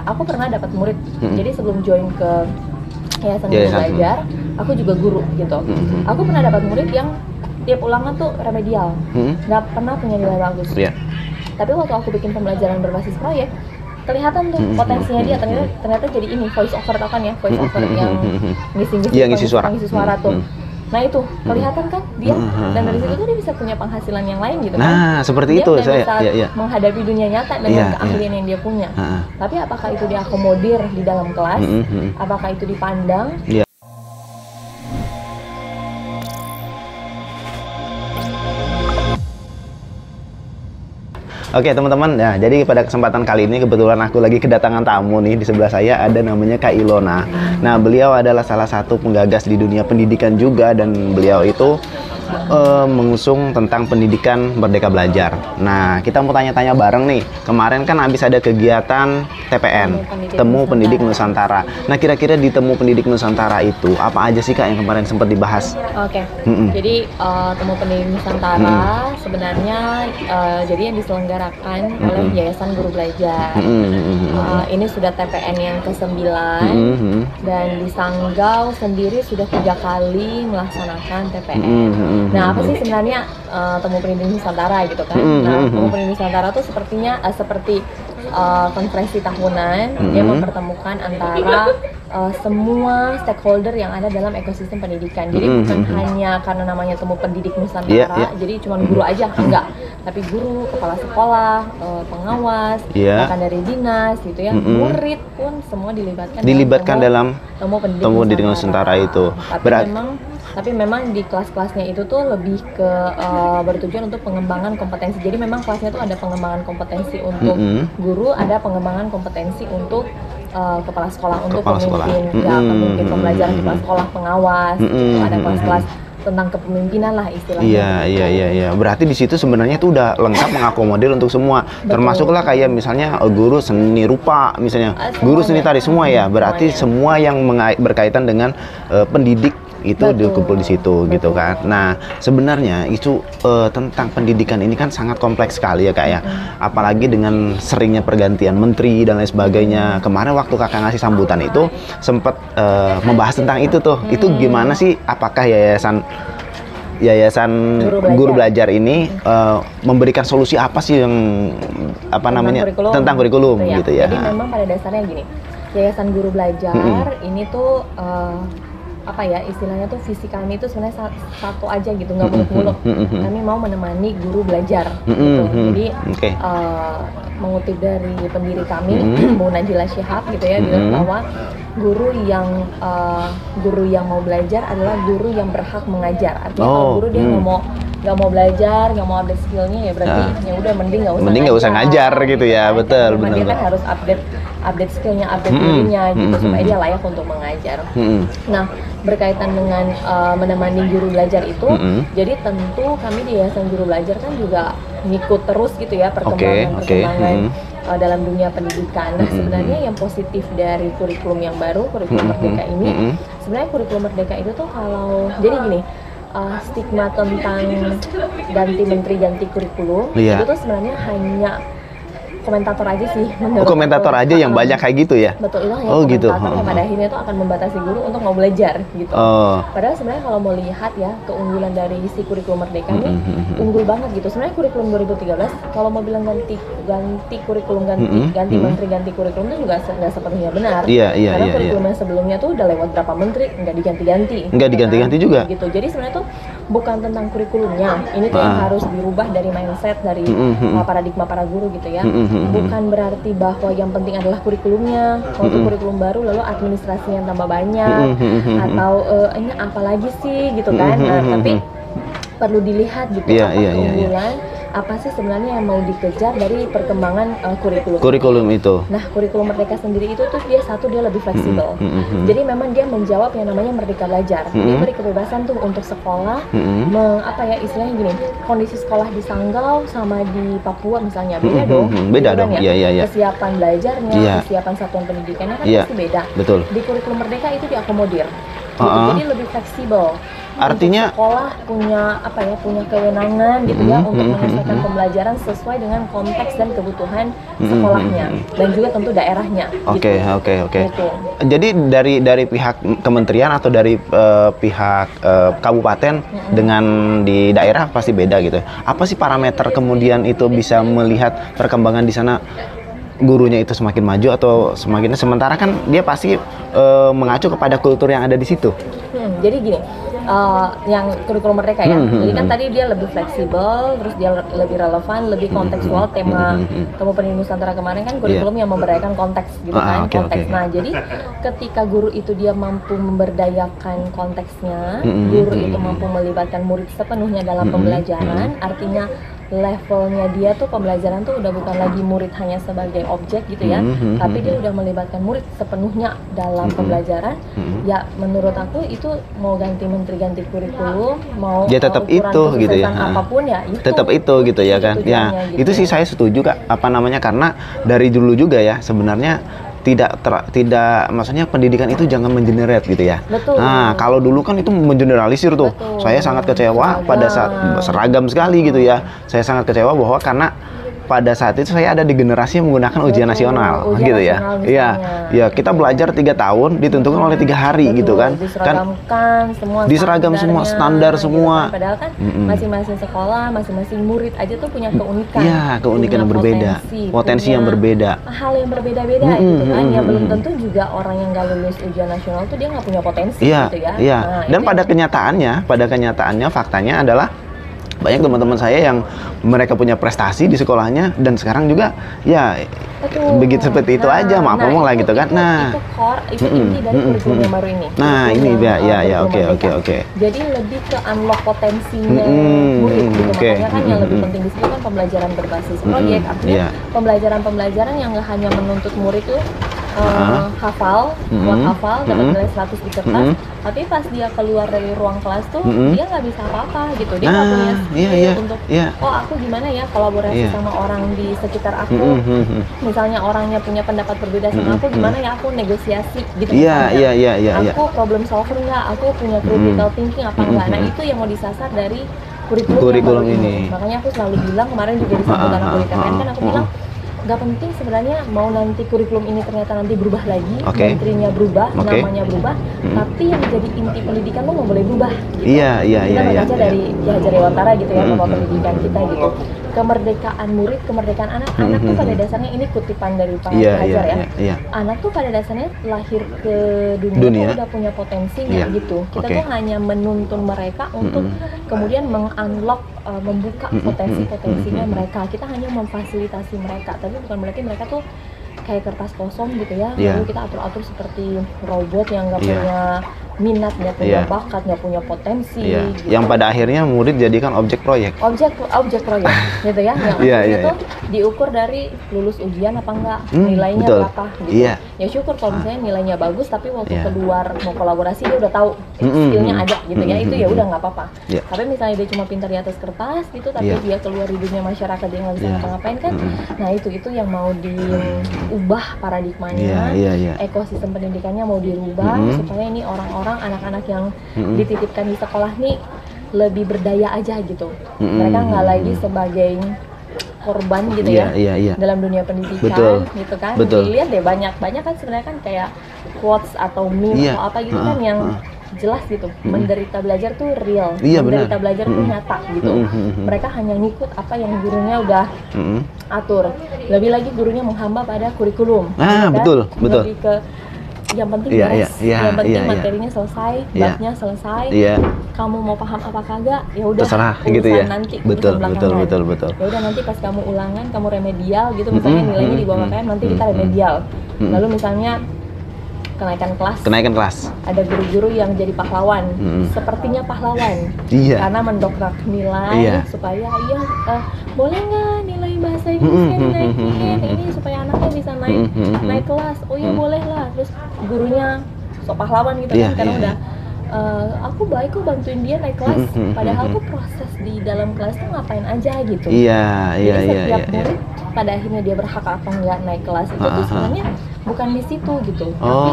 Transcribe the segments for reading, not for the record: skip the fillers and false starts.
aku pernah dapat murid. Jadi sebelum join ke Yayasan Guru Belajar, aku juga guru gitu. Aku pernah dapat murid yang tiap ulangan tuh remedial, nggak pernah punya nilai bagus. Tapi waktu aku bikin pembelajaran berbasis proyek, kelihatan tuh potensinya dia. Ternyata jadi ini voice over kan ya, voice over yang ngisi suara tuh. Nah itu kelihatan kan dia, dan dari situ tuh dia bisa punya penghasilan yang lain gitu kan. Nah seperti dia itu bisa saya menghadapi dunia nyata dengan keahlian yang dia punya. Tapi apakah itu diakomodir di dalam kelas? Apakah itu dipandang? Oke teman-teman, nah jadi pada kesempatan kali ini kebetulan aku lagi kedatangan tamu nih. Di sebelah saya ada namanya Kak Ilona. Nah beliau adalah salah satu penggagas di dunia pendidikan juga, dan beliau itu mengusung tentang pendidikan Merdeka Belajar. Nah kita mau tanya-tanya bareng nih. Kemarin kan habis ada kegiatan TPN, Temu Pendidik Nusantara. Nah kira-kira di Temu Pendidik Nusantara itu apa aja sih Kak yang kemarin sempat dibahas? Jadi Temu Pendidik Nusantara sebenarnya jadi yang diselenggarakan oleh Yayasan Guru Belajar. Ini sudah TPN yang ke-9 dan di Sanggau sendiri sudah 3 kali melaksanakan TPN. Nah apa sih sebenarnya Temu Pendidik Nusantara gitu kan? Nah Temu Pendidik Nusantara tuh sepertinya seperti konferensi tahunan. Dia mempertemukan antara semua stakeholder yang ada dalam ekosistem pendidikan. Jadi bukan hanya karena namanya Temu Pendidik Nusantara, jadi cuma guru aja, enggak. Tapi guru, kepala sekolah, pengawas, bahkan dari dinas gitu ya, murid pun semua dilibatkan dalam Temu Pendidik Nusantara itu. Tapi memang di kelas-kelasnya itu tuh lebih ke bertujuan untuk pengembangan kompetensi. Jadi memang kelasnya tuh ada pengembangan kompetensi untuk guru, ada pengembangan kompetensi untuk kepala sekolah, untuk pemimpin pembelajaran kepala sekolah, pengawas, gitu. Ada kelas-kelas tentang kepemimpinan lah istilahnya. Iya. Berarti di situ sebenarnya itu udah lengkap mengakomodir untuk semua. Termasuklah kayak misalnya guru seni rupa, misalnya guru seni tari, semua ya. Berarti semua yang berkaitan dengan pendidik itu dikumpul di situ gitu kan. Nah sebenarnya itu tentang pendidikan ini kan sangat kompleks sekali ya Kak ya. Apalagi dengan seringnya pergantian menteri dan lain sebagainya. Kemarin waktu Kakak ngasih sambutan itu sempat membahas tentang itu tuh. Itu gimana sih? Apakah Yayasan Guru Belajar ini memberikan solusi apa sih yang tentang kurikulum gitu ya? Jadi memang pada dasarnya gini, Yayasan Guru Belajar ini tuh istilahnya tuh visi kami itu sebenarnya satu aja gitu, nggak muluk-muluk. Kami mau menemani guru belajar gitu. Jadi mengutip dari pendiri kami, Bu Najila Shihab gitu ya, bilang bahwa guru yang mau belajar adalah guru yang berhak mengajar. Artinya kalau guru dia nggak mau belajar, nggak mau update skillnya, ya berarti ya udah mending nggak usah ngajar gitu ya. Betul. Dia kan harus update skillnya, update dirinya gitu supaya dia layak untuk mengajar. Nah berkaitan dengan menemani guru belajar itu, jadi tentu kami di Yayasan Guru Belajar kan juga ngikut terus gitu ya perkembangan dalam dunia pendidikan. Nah sebenarnya yang positif dari kurikulum yang baru, kurikulum Merdeka ini, sebenarnya kurikulum Merdeka itu tuh kalau jadi gini, stigma tentang ganti menteri, ganti kurikulum itu tuh sebenarnya hanya komentator aja sih menurut komentator aja yang banyak kayak gitu ya. Betul, itu hanya komentator yang pada akhirnya itu akan membatasi guru untuk mau belajar gitu. Padahal sebenarnya kalau mau lihat ya keunggulan dari si kurikulum Merdeka ini unggul banget gitu. Sebenarnya kurikulum 2013 kalau mau bilang ganti kurikulum, ganti menteri, ganti kurikulum itu juga nggak sepenuhnya benar. Karena kurikulum yang sebelumnya tuh udah lewat berapa menteri nggak diganti-ganti juga gitu. Jadi sebenarnya tuh bukan tentang kurikulumnya, ini tuh yang harus dirubah dari mindset, dari paradigma para guru gitu ya. Bukan berarti bahwa yang penting adalah kurikulumnya, waktu kurikulum baru lalu administrasi yang tambah banyak, atau ini apa lagi sih gitu kan. Nah tapi perlu dilihat gitu keunggulan apa sih sebenarnya yang mau dikejar dari perkembangan kurikulum itu. Nah kurikulum Merdeka sendiri itu tuh dia lebih fleksibel. Jadi memang dia menjawab yang namanya Merdeka Belajar. Dia beri kebebasan tuh untuk sekolah istilahnya gini, kondisi sekolah di Sanggau sama di Papua misalnya beda dong. Beda dong ya. Kesiapan belajarnya, kesiapan satuan pendidikannya kan pasti beda. Betul. Di kurikulum Merdeka itu diakomodir. Jadi lebih fleksibel. Artinya sekolah punya apa ya, punya kewenangan gitu ya untuk menyelesaikan pembelajaran sesuai dengan konteks dan kebutuhan sekolahnya dan juga tentu daerahnya. Oke. Gitu. Jadi dari pihak kementerian atau dari pihak kabupaten dengan di daerah pasti beda gitu. Apa sih parameter kemudian itu bisa melihat perkembangan di sana, gurunya itu semakin maju atau semakin, sementara kan dia pasti mengacu kepada kultur yang ada di situ. Jadi gini, yang kurikulum Merdeka ya, jadi kan tadi dia lebih fleksibel, terus dia lebih relevan, lebih kontekstual. Tema Temu Pendidikan Nusantara kemarin kan kurikulum yang memberdayakan konteks gitu kan, konteks. Nah jadi ketika guru itu dia mampu memberdayakan konteksnya, guru itu mampu melibatkan murid sepenuhnya dalam pembelajaran, artinya levelnya dia tuh pembelajaran tuh udah bukan lagi murid hanya sebagai objek gitu ya, tapi dia udah melibatkan murid sepenuhnya dalam pembelajaran. Ya menurut aku itu mau ganti menteri, ganti kurikulum, mau dia tetap itu gitu ya, apapun ya itu tetap itu gitu ya kan ya gitu. Itu sih saya setuju Kak, apa namanya, karena dari dulu juga ya sebenarnya tidak maksudnya pendidikan itu jangan mengenerate gitu ya. Betul. Nah, kalau dulu kan itu mengeneralisir tuh. Betul. Saya sangat kecewa pada saat seragam sekali gitu ya. Saya sangat kecewa bahwa karena pada saat itu saya ada di generasi yang menggunakan ujian nasional gitu ya. Iya, ya kita belajar 3 tahun ditentukan oleh 3 hari gitu kan. Diseragamkan semua, diseragam semua, standar semua. Padahal kan masing-masing sekolah, masing-masing murid aja tuh punya keunikan. Iya, keunikan yang berbeda, potensi yang berbeda. Hal yang berbeda-beda gitu kan. Ya belum tentu juga orang yang nggak lulus ujian nasional tuh dia nggak punya potensi gitu ya. Iya. Nah, dan pada kenyataannya faktanya adalah banyak teman-teman saya yang mereka punya prestasi di sekolahnya dan sekarang juga ya begitu seperti itu aja, maaf ngomong lah gitu kan. Itu core, itu inti dari kurikulum yang baru ini. Nah ini ya oke. Jadi lebih ke unlock potensinya murid gitu. Makanya kan yang lebih penting di sini kan pembelajaran berbasis proyek. Artinya pembelajaran yang nggak hanya menuntut murid tuh hafal, buat hafal, dapat nilai 100 di kertas, tapi pas dia keluar dari ruang kelas tuh dia nggak bisa apa-apa gitu. Dia nggak punya skill untuk oh aku gimana ya kolaborasi sama orang di sekitar aku. Misalnya orangnya punya pendapat berbeda sama aku, gimana ya aku negosiasi gitu. Aku problem solver nggak, aku punya critical thinking apa enggak. Nah itu yang mau disasar dari kurikulum ini. Makanya aku selalu bilang, kemarin juga di sambutan aku di TPN kan aku bilang nggak penting sebenarnya mau nanti kurikulum ini ternyata nanti berubah lagi, menterinya berubah, namanya berubah, tapi yang jadi inti pendidikan lo nggak boleh berubah gitu. Kita belajar dari Ki Hajar Dewantara gitu ya, bapak pendidikan kita gitu. Kemerdekaan murid, kemerdekaan anak tuh pada dasarnya, ini kutipan dari Pak Hajar ya. Anak tuh pada dasarnya lahir ke dunia tuh udah punya potensi nggak gitu. Kita tuh hanya menuntun mereka untuk kemudian mengunlock, membuka potensi-potensinya mereka. Kita hanya memfasilitasi mereka, tapi bukan berarti mereka tuh kayak kertas kosong gitu ya. Lalu kita atur-atur seperti robot yang nggak punya minat, nggak punya bakat, nggak punya potensi. Gitu. Yang pada akhirnya murid jadikan objek proyek. Objek proyek, gitu ya. Yang itu diukur dari lulus ujian apa enggak, nilainya berapa, gitu. Ya syukur kalau misalnya nilainya bagus, tapi waktu keluar mau kolaborasi dia udah tahu skillnya ada, gitu ya. Itu ya udah nggak apa-apa. Tapi misalnya dia cuma pintar di atas kertas, gitu, tapi dia keluar di dunia masyarakat dia nggak bisa ngapa-ngapain kan. Nah itu yang mau diubah paradigmanya, ekosistem pendidikannya mau dirubah supaya ini orang-orang, anak-anak yang dititipkan di sekolah nih lebih berdaya aja gitu. Mereka nggak lagi sebagai korban gitu ya dalam dunia pendidikan. Gitu kan. Dilihat deh banyak kan sebenarnya kan kayak quotes atau meme atau apa gitu kan yang jelas gitu. Menderita belajar tuh real, menderita belajar tuh nyata gitu. Mereka hanya ngikut apa yang gurunya udah atur. Lebih lagi gurunya menghamba pada kurikulum. Betul. Lebih ke yang penting beres, yang penting materinya selesai, babnya selesai. Kamu mau paham apa kagak, ya udah terserah gitu ya. Nanti betul. Ya udah nanti pas kamu ulangan, kamu remedial gitu, misalnya nilainya di bawah KKN, nanti kita remedial. Lalu misalnya kenaikan kelas. Ada guru-guru yang jadi pahlawan, sepertinya pahlawan, karena mendokrak nilai supaya boleh nggak nilai bahasa Inggrisnya dinaikin, ini supaya anaknya bisa naik kelas. Oh ya boleh lah. Terus gurunya sok pahlawan gitu kan, karena udah aku baik kok bantuin dia naik kelas, padahal tuh proses di dalam kelas tuh ngapain aja gitu. Jadi setiap murid pada akhirnya dia berhak atau enggak naik kelas itu tuh sebenarnya bukan di situ gitu, tapi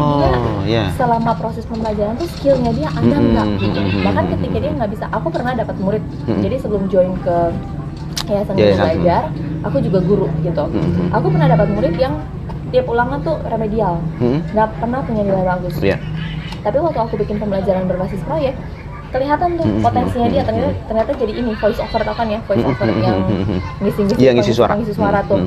dia selama proses pembelajaran tuh skillnya dia ada enggak gitu. Bahkan ketika dia nggak bisa, aku pernah dapat murid, jadi sebelum join ke Yayasan Guru Belajar, aku juga guru gitu. Aku pernah dapat murid yang tiap ulangan tuh remedial, nggak pernah punya nilai bagus. Tapi waktu aku bikin pembelajaran berbasis proyek, kelihatan tuh potensinya dia, ternyata jadi ini voice over, tau kan ya, voice over yang ngisi suara tuh.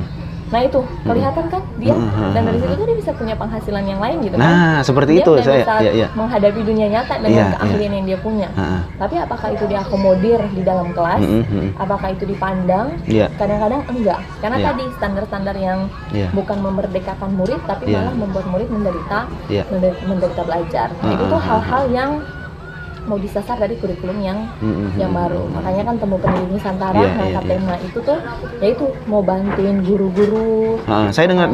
Nah itu kelihatan kan dia, dan dari situ tuh dia bisa punya penghasilan yang lain gitu kan. Nah seperti dia itu saya bisa menghadapi dunia nyata dengan keahlian yang dia punya. Tapi apakah itu diakomodir di dalam kelas? Apakah itu dipandang? Kadang-kadang enggak, karena tadi standar-standar yang bukan memerdekakan murid, tapi malah membuat murid menderita belajar. Nah, itu tuh hal-hal yang mau disasar dari kurikulum yang baru. Makanya kan Temu Pendidik Nusantara mengangkat tema itu tuh yaitu mau bantuin guru-guru. Saya dengar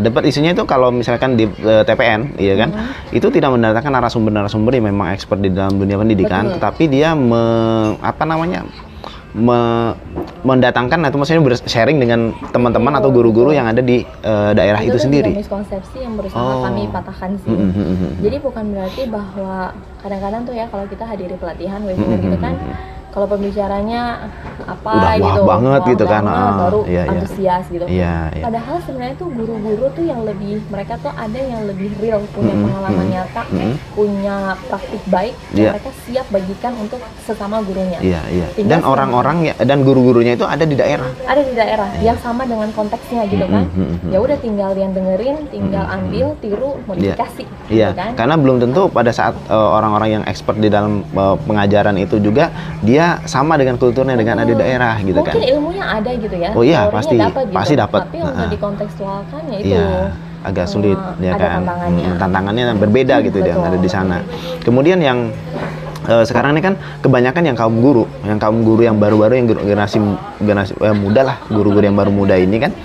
dapat isunya itu kalau misalkan di TPN, iya kan, itu tidak mendatangkan narasumber-narasumber yang memang expert di dalam dunia pendidikan, tetapi dia mendatangkan atau maksudnya sharing dengan teman-teman atau guru-guru yang ada di daerah itu sendiri. Itu miskonsepsi yang berusaha kami patahkan sih. Jadi bukan berarti bahwa kadang-kadang tuh ya kalau kita hadiri pelatihan webinar gitu kan, kalau pembicaranya apa udah gitu, banget gitu kan, baru antusias gitu. Padahal sebenarnya tuh guru-guru tuh yang lebih, mereka tuh ada yang lebih real, punya pengalaman nyata, punya praktik baik, yang mereka siap bagikan untuk sesama gurunya. Dan orang-orang dan guru-gurunya itu ada di daerah. Ada di daerah yang sama dengan konteksnya gitu kan. Ya udah tinggal yang dengerin, tinggal ambil, tiru, modifikasi. Gitu kan? Karena belum tentu pada saat orang-orang yang expert di dalam pengajaran itu juga dia sama dengan kulturnya dengan ada di daerah gitu. Mungkin kan. Ilmunya ada gitu ya. Oh iya, pasti dapat. Tapi untuk dikontekstualkan ya itu agak sulit ya kan. Tantangannya berbeda gitu yang ada di sana. Kemudian yang sekarang ini kan kebanyakan yang kaum guru yang baru-baru, yang generasi muda lah, guru-guru yang baru muda ini kan,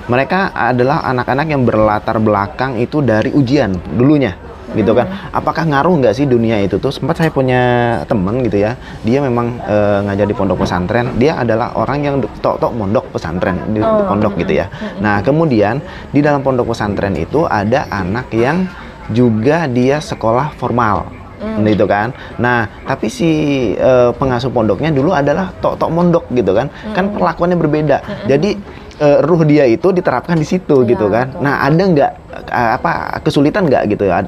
mereka adalah anak-anak yang berlatar belakang itu dari ujian dulunya. Gitu kan, apakah ngaruh nggak sih dunia itu tuh? Sempat saya punya teman gitu ya, dia memang ngajar di pondok pesantren, dia adalah orang yang tok mondok pesantren di pondok gitu ya. Nah kemudian di dalam pondok pesantren itu ada anak yang juga dia sekolah formal gitu kan. Nah tapi si pengasuh pondoknya dulu adalah tok mondok gitu kan, kan perlakuannya berbeda. Jadi ruh dia itu diterapkan di situ gitu kan. Betul. Nah ada nggak kesulitan nggak gitu ya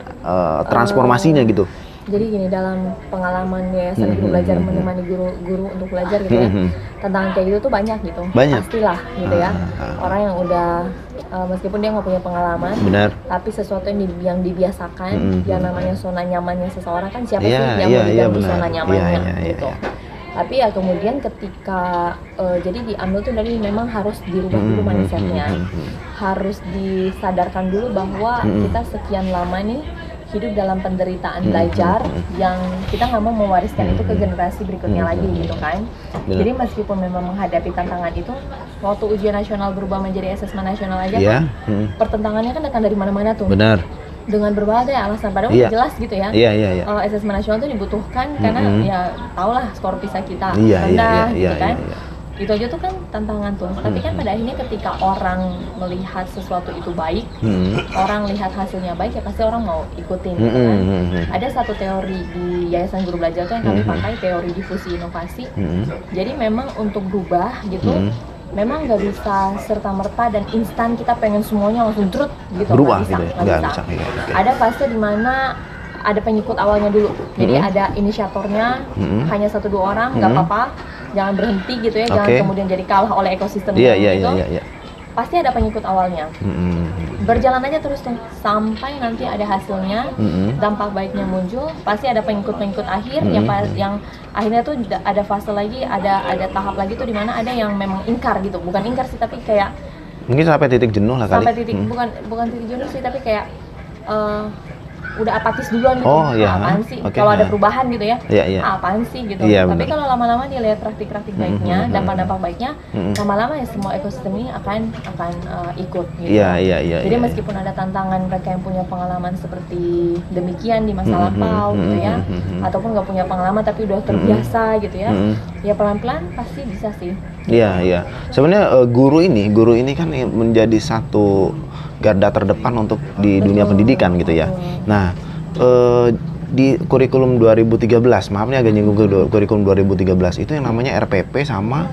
transformasinya gitu? Jadi gini, dalam pengalaman Yayasan Guru Belajar menemani guru-guru untuk belajar gitu ya, tantangan kayak gitu tuh banyak gitu. Pastilah gitu ya. Orang yang udah meskipun dia nggak punya pengalaman, tapi sesuatu yang dibiasakan, yang namanya zona nyamannya seseorang kan, siapa sih yang mau diganggu zona nyamannya gitu. Tapi ya kemudian ketika jadi diambil tuh dari memang harus dirubah dulu mindsetnya, harus disadarkan dulu bahwa kita sekian lama nih hidup dalam penderitaan belajar yang kita nggak mau mewariskan itu ke generasi berikutnya lagi gitu kan. Jadi meskipun memang menghadapi tantangan itu, waktu ujian nasional berubah menjadi asesmen nasional aja pertentangannya kan datang dari mana-mana tuh. Dengan berbagai alasan, padahal jelas gitu ya. Asesmen nasional itu dibutuhkan karena ya tau lah skor PISA kita rendah gitu kan. Itu aja tuh kan tantangan tuh. Tapi kan pada akhirnya ketika orang melihat sesuatu itu baik, orang lihat hasilnya baik, ya pasti orang mau ikutin gitu kan. Ada satu teori di Yayasan Guru Belajar tuh yang kami pakai, teori difusi inovasi. Jadi memang untuk berubah gitu, memang nggak bisa serta-merta dan instan kita pengen semuanya langsung drut gitu, berubah nggak bisa. Ada fase di mana ada pengikut awalnya dulu, jadi ada inisiatornya, hanya 1-2 orang, nggak apa-apa, jangan berhenti gitu ya, jangan kemudian jadi kalah oleh ekosistem gitu. Pasti ada pengikut awalnya, berjalan aja terus tuh sampai nanti ada hasilnya, dampak baiknya muncul, pasti ada pengikut akhir yang akhirnya tuh ada fase lagi, ada tahap lagi tuh dimana ada yang memang ingkar gitu, bukan ingkar sih tapi kayak mungkin sampai titik jenuh lah kali. Sampai titik bukan titik jenuh sih, tapi kayak udah apatis duluan gitu. Oh, iya. Apaan sih? Oke, Kalau ada nah. perubahan gitu ya, Iya, iya. apaan sih gitu. Iya, Tapi benar. kalau lama-lama dia lihat praktik-praktik baiknya, dampak-dampak baiknya, lama-lama ya semua ekosistem ini akan ikut gitu. Iya, iya, iya. Jadi iya. meskipun ada tantangan mereka yang punya pengalaman seperti demikian di masa lampau gitu ya, ataupun nggak punya pengalaman tapi udah terbiasa gitu ya, ya pelan-pelan pasti bisa sih. Iya, iya. Sebenarnya guru ini kan menjadi satu garda terdepan untuk di dunia pendidikan gitu ya. Nah, di kurikulum 2013, maaf nih agak nyinggung ke kurikulum 2013 itu yang namanya RPP sama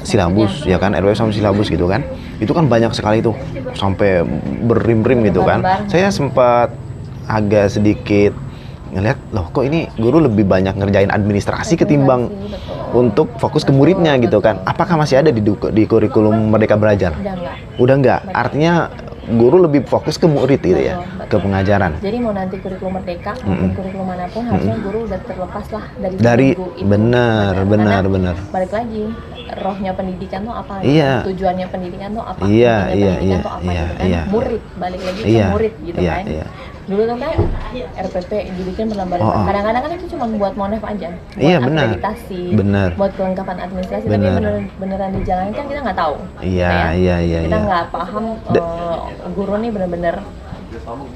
silabus ya kan, RPP sama silabus gitu kan. Itu kan banyak sekali tuh sampai berim-rim gitu kan. Saya sempat agak sedikit ngeliat, loh kok ini guru lebih banyak ngerjain administrasi ketimbang untuk fokus ke muridnya gitu kan. Apakah masih ada di kurikulum Merdeka Belajar? Udah enggak. Artinya guru lebih fokus ke murid gitu ya, ke pengajaran. Jadi mau nanti kurikulum Merdeka maupun kurikulum manapun harusnya guru udah terlepas lah dari guru itu. benar. Balik lagi, rohnya pendidikan tuh apa? Iya. Tujuannya pendidikan tuh apa? Iya, Pendidikan tuh apa gitu kan? Murid, balik lagi ke murid gitu kan. Dulu tuh kan RPP dibikin berlembar-lembar. Kadang-kadang kan itu cuma buat monef aja, buat akreditasi, buat kelengkapan administrasi, tapi beneran dijalankan kita nggak tahu. Iya. Kita nggak paham guru nih bener-bener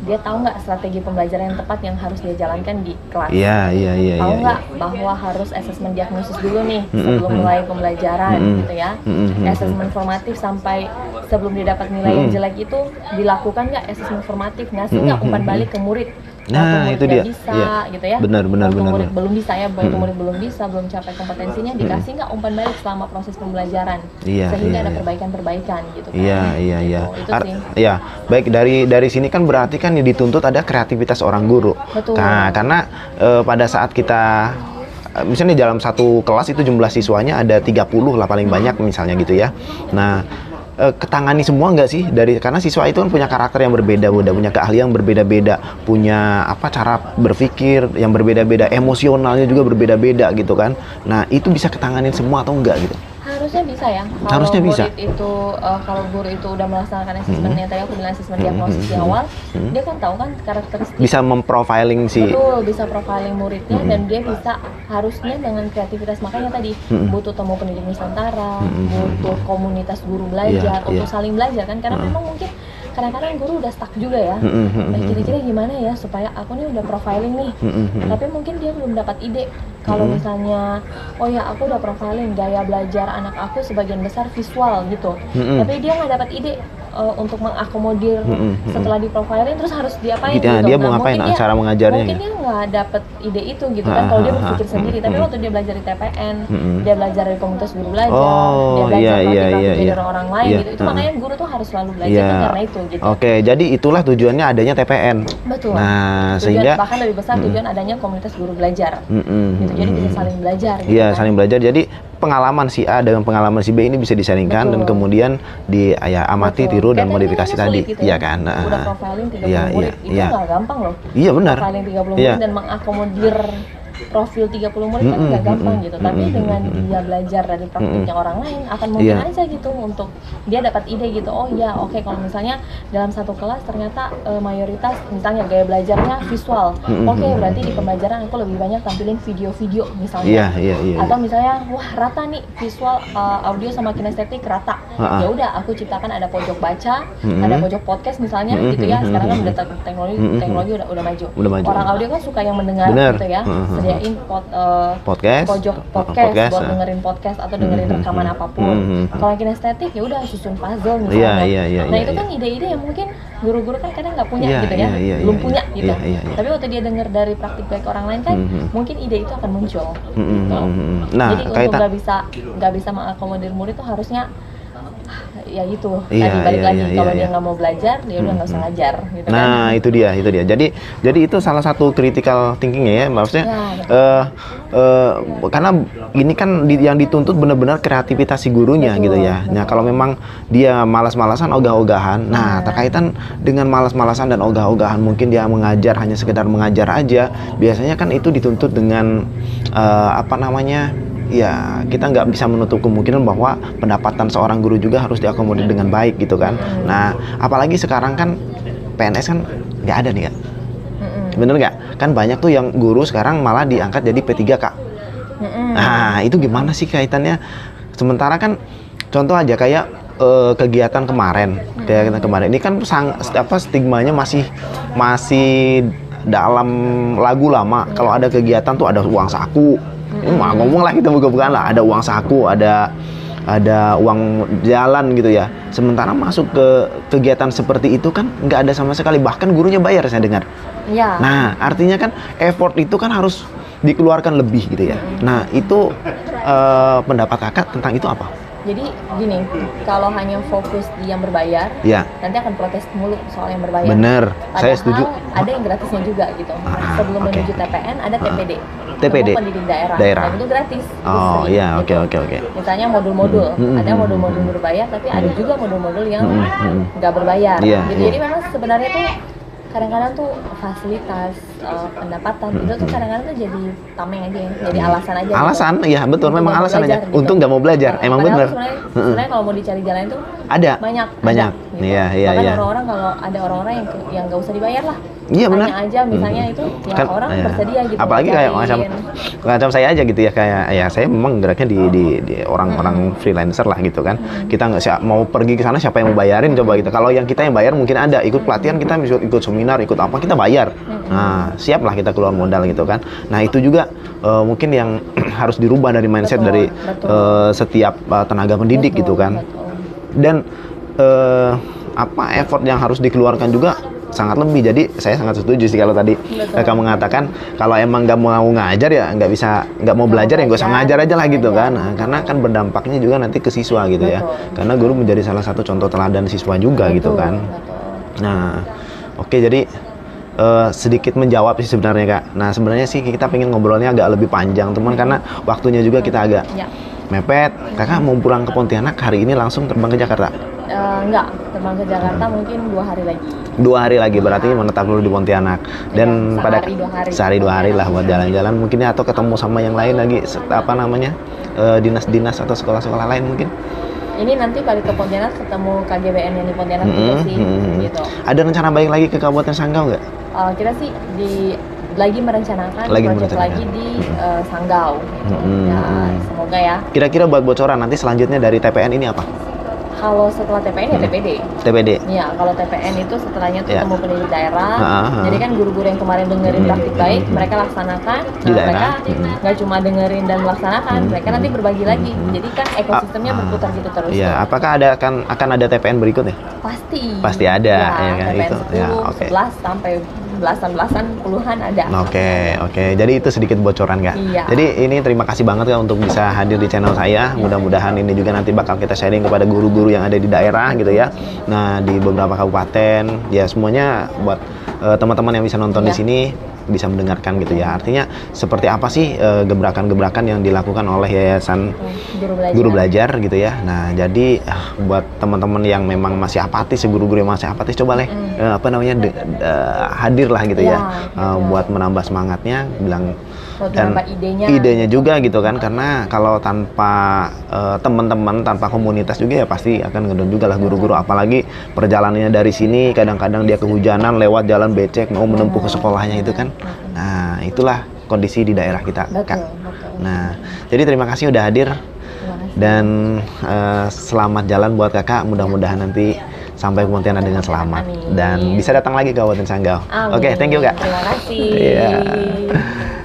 dia tahu nggak strategi pembelajaran yang tepat yang harus dia jalankan di kelas. Tahu nggak bahwa harus asesmen diagnosis dulu nih sebelum mulai pembelajaran gitu ya. Asesmen formatif sampai sebelum dia dapat nilai yang jelek itu dilakukan nggak asesmen formatif, ngasih nggak umpan balik ke murid. Nah, itu dia. Bisa gitu ya. Benar. Murid belum bisa ya, murid belum bisa, belum capai kompetensinya, dikasih nggak umpan balik selama proses pembelajaran. Sehingga ada perbaikan-perbaikan gitu kan. Iya. Itu sih. Ya, baik dari sini kan berarti kan dituntut ada kreativitas orang guru. Betul. Nah, karena pada saat kita misalnya dalam satu kelas itu jumlah siswanya ada 30 lah paling banyak misalnya gitu ya. Nah, ketangani semua nggak sih karena siswa itu kan punya karakter yang berbeda-beda, punya keahlian yang berbeda-beda, punya cara berpikir yang berbeda-beda, emosionalnya juga berbeda-beda gitu kan. Nah, itu bisa ketanganin semua atau enggak gitu? Harusnya bisa ya. Harusnya bisa. Kalau guru itu udah melaksanakan asesmennya, tadi aku bilang asesmen diagnosis di awal, dia kan tahu kan karakteristik. Bisa memprofiling Betul, bisa profiling muridnya dan dia bisa harusnya dengan kreativitas, makanya tadi butuh temu pendidik Nusantara, butuh komunitas guru belajar untuk saling belajar kan, karena memang mungkin kadang-kadang guru udah stuck juga ya. Kira-kira gimana ya supaya aku nih udah profiling nih, tapi mungkin dia belum dapat ide. Kalau misalnya, oh ya aku udah profiling gaya belajar anak aku sebagian besar visual gitu, tapi dia nggak dapat ide untuk mengakomodir setelah di profiling terus harus diapain gitu. Dia mau ngapain cara mengajarnya? Mungkin dia nggak dapat ide itu gitu kan kalau dia berpikir sendiri. Tapi waktu dia belajar di TPN, dia belajar dari komunitas guru belajar, dia belajar praktik dari orang lain gitu. Itu makanya guru tuh harus selalu belajar kan karena itu gitu. Oke, jadi itulah tujuannya adanya TPN. Betul. Nah, sehingga bahkan lebih besar tujuan adanya komunitas guru belajar. Gitu. Jadi bisa saling belajar gitu. Iya, saling belajar. Jadi pengalaman si A dengan pengalaman si B ini bisa disaringkan dan kemudian amati, tiru dan modifikasi tadi, gitu ya kan? Udah profiling 30 murid itu nggak gampang loh. Iya benar. Profiling 30 murid dan mengakomodir profil 30 murid kan nggak gampang gitu. Tapi dengan dia belajar dari praktiknya orang lain akan mungkin aja gitu untuk dia dapat ide gitu. Oh iya, oke, kalau misalnya dalam satu kelas ternyata mayoritas misalnya gaya belajarnya visual. Oke, berarti di pembelajaran aku lebih banyak tampilin video-video misalnya. Atau misalnya wah rata nih visual, audio sama kinestetik rata. Ya udah aku ciptakan ada pojok baca, ada pojok podcast misalnya gitu ya. Sekarang kan udah teknologi udah maju. Orang audio kan suka yang mendengar gitu ya. Sediain pojok podcast buat dengerin podcast atau dengerin rekaman apapun. Kalau kinestetik ya udah susun puzzle misalnya. Nah itu kan ide-ide yang mungkin guru-guru kan kadang nggak punya gitu ya, belum punya gitu. Tapi waktu dia dengar dari praktik baik orang lain kan mungkin ide itu akan muncul. Nah, jadi untuk nggak bisa mengakomodir murid itu harusnya ya itu balik lagi kalau dia nggak mau belajar dia udah nggak usah ngajar gitu kan. Nah itu dia jadi itu salah satu critical thinkingnya ya, maksudnya karena ini kan yang dituntut benar-benar kreativitas si gurunya gitu ya. Nah kalau memang dia malas-malasan ogah-ogahan, nah terkaitan dengan malas-malasan dan ogah-ogahan mungkin dia mengajar hanya sekedar mengajar aja, biasanya kan itu dituntut dengan ya kita nggak bisa menutup kemungkinan bahwa pendapatan seorang guru juga harus diakomodir dengan baik gitu kan. Nah apalagi sekarang kan PNS kan nggak ada nih Kak. Bener nggak? Kan banyak tuh yang guru sekarang malah diangkat jadi P3 Kak. Nah itu gimana sih kaitannya? Sementara kan contoh aja kayak kegiatan kemarin, ini kan stigmanya masih dalam lagu lama. Kalau ada kegiatan tuh ada uang saku. Ini mau ngomong lah kita buka-bukaan lah, ada uang saku, ada uang jalan gitu ya. Sementara masuk ke kegiatan seperti itu kan nggak ada sama sekali, bahkan gurunya bayar saya dengar. Ya. Nah artinya kan effort itu kan harus dikeluarkan lebih gitu ya. Nah itu pendapat kakak tentang itu apa? Jadi gini, kalau hanya fokus di yang berbayar, ya, nanti akan protes mulu soal yang berbayar. Bener, saya setuju. Ada yang gratisnya juga gitu. Sebelum menuju TPN ada TPD. TPD. Pendidik daerah. Dan itu gratis. Oh iya, gitu. Oke. Misalnya modul-modul, ada modul-modul berbayar, tapi ada juga modul-modul yang nggak berbayar. Jadi memang sebenarnya tuh kadang-kadang tuh fasilitas pendapatan itu tuh kadang-kadang tuh jadi tameng aja ya, jadi alasan aja. Alasan, gitu. Ya betul, memang alasan aja. Gitu. Untung nggak mau belajar, emang bener. Sebenarnya kalau mau dicari jalan itu ada banyak. Gitu. Iya. Bahkan orang-orang kalau ada orang-orang yang nggak usah dibayar lah. Iya benar. Hanya aja misalnya itu ya kan, orang bersedia gitu. Apalagi kayak macam saya aja gitu ya, kayak ya saya memang geraknya di orang-orang freelancer lah gitu kan. Kita nggak mau pergi ke sana, siapa yang mau bayarin coba gitu. Kalau yang kita yang bayar mungkin ada ikut pelatihan, kita ikut seminar, ikut apa kita bayar. Nah siap lah kita keluar modal gitu kan. Nah itu juga mungkin yang harus dirubah dari mindset dari setiap tenaga pendidik gitu kan. Dan effort yang harus dikeluarkan juga sangat lebih. Jadi saya sangat setuju sih kalau tadi kakak mengatakan kalau emang nggak mau ngajar ya nggak mau belajar ya nggak usah ngajar aja lah gitu kan. Nah, karena kan berdampaknya juga nanti ke siswa gitu ya. Karena guru menjadi salah satu contoh teladan siswa juga gitu kan. Nah oke, jadi sedikit menjawab sih sebenarnya Kak. Nah sebenarnya sih kita pengen ngobrolnya agak lebih panjang teman, karena waktunya juga kita agak mepet. Kakak mau pulang ke Pontianak hari ini langsung terbang ke Jakarta? Enggak, terbang ke Jakarta mungkin 2 hari lagi. 2 hari lagi, berarti menetap dulu di Pontianak. Dan pada sehari 2 hari lah buat jalan-jalan mungkin ya, atau ketemu sama yang lain lagi, apa namanya, dinas-dinas atau sekolah-sekolah lain mungkin. Ini nanti balik ke Pontianak ketemu KGBN yang di Pontianak juga sih, gitu. Ada rencana balik lagi ke Kabupaten Sanggau nggak? Kita sih lagi merencanakan proyek lagi di Sanggau. Semoga ya. Kira-kira buat bocoran nanti selanjutnya dari TPN ini apa? Kalau setelah TPN ya TPD. TPD. Iya, kalau TPN itu setelahnya tuh temu pendidik daerah. Jadi kan guru-guru yang kemarin dengerin praktik baik, mereka laksanakan. Di daerah. Mereka nggak cuma dengerin dan melaksanakan, mereka nanti berbagi lagi. Jadi kan ekosistemnya berputar gitu terus. Iya, apakah akan ada TPN berikutnya? Pasti ada, ya kan TPN itu. 10, 11 sampai belasan puluhan ada. Oke. Jadi itu sedikit bocoran Kak. Iya. Jadi ini terima kasih banget Kak untuk bisa hadir di channel saya. Mudah-mudahan ini juga nanti bakal kita sharing kepada guru-guru yang ada di daerah gitu ya. Nah di beberapa kabupaten ya, semuanya buat teman-teman yang bisa nonton di sini bisa mendengarkan gitu ya. Artinya seperti apa sih gebrakan-gebrakan yang dilakukan oleh Yayasan Guru Belajar gitu ya. Nah jadi buat teman-teman yang memang masih apatis, guru-guru yang masih apatis, coba hadir lah gitu ya, buat menambah semangatnya, bilang dan idenya juga gitu kan. Karena kalau tanpa teman-teman, tanpa komunitas juga ya pasti akan ngedon juga lah guru-guru. Apalagi perjalanannya dari sini, kadang-kadang dia kehujanan lewat jalan becek mau menempuh ke sekolahnya itu kan. Nah itulah kondisi di daerah kita Kak. Nah jadi terima kasih udah hadir dan selamat jalan buat kakak. Mudah-mudahan nanti sampai ke Pontianak dengan selamat. Dan bisa datang lagi ke Kabupaten Sanggau. Oke, thank you Kak. Terima kasih.